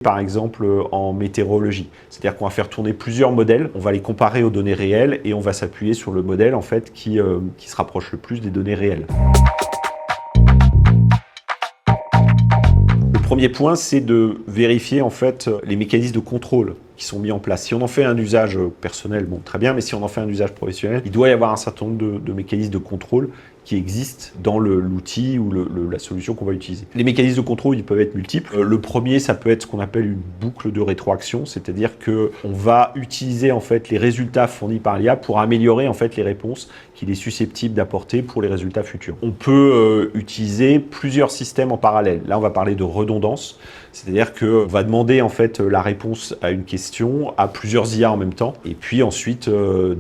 Par exemple en météorologie. C'est-à-dire qu'on va faire tourner plusieurs modèles, on va les comparer aux données réelles et on va s'appuyer sur le modèle en fait qui se rapproche le plus des données réelles. Le premier point, c'est de vérifier en fait les mécanismes de contrôle qui sont mis en place. Si on en fait un usage personnel, bon, très bien, mais si on en fait un usage professionnel, il doit y avoir un certain nombre de mécanismes de contrôle qui existent dans l'outil ou la solution qu'on va utiliser. Les mécanismes de contrôle, ils peuvent être multiples. Le premier, ça peut être ce qu'on appelle une boucle de rétroaction, c'est-à-dire que on va utiliser en fait les résultats fournis par l'IA pour améliorer en fait les réponses qu'il est susceptible d'apporter pour les résultats futurs. On peut utiliser plusieurs systèmes en parallèle. Là, on va parler de redondance, c'est-à-dire qu'on va demander en fait la réponse à une question à plusieurs IA en même temps, et puis ensuite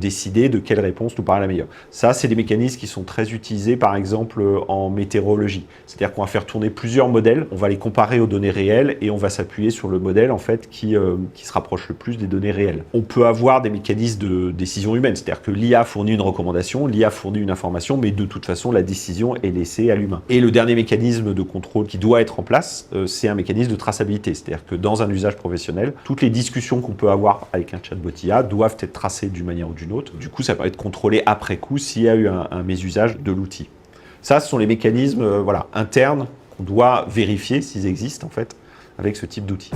décider de quelle réponse nous paraît la meilleure. Ça, c'est des mécanismes qui sont très utilisés par exemple en météorologie. C'est-à-dire qu'on va faire tourner plusieurs modèles, on va les comparer aux données réelles et on va s'appuyer sur le modèle en fait qui se rapproche le plus des données réelles. On peut avoir des mécanismes de décision humaine, c'est-à-dire que l'IA fournit une recommandation, l'IA fournit une information, mais de toute façon la décision est laissée à l'humain. Et le dernier mécanisme de contrôle qui doit être en place, c'est un mécanisme de traçabilité, c'est-à-dire que dans un usage professionnel, toutes les discussions qu'on peut avoir avec un chatbot IA doivent être tracées d'une manière ou d'une autre. Du coup, ça permet de contrôler après coup s'il y a eu un mésusage de l'outil. Ça, ce sont les mécanismes internes qu'on doit vérifier s'ils existent en fait avec ce type d'outil.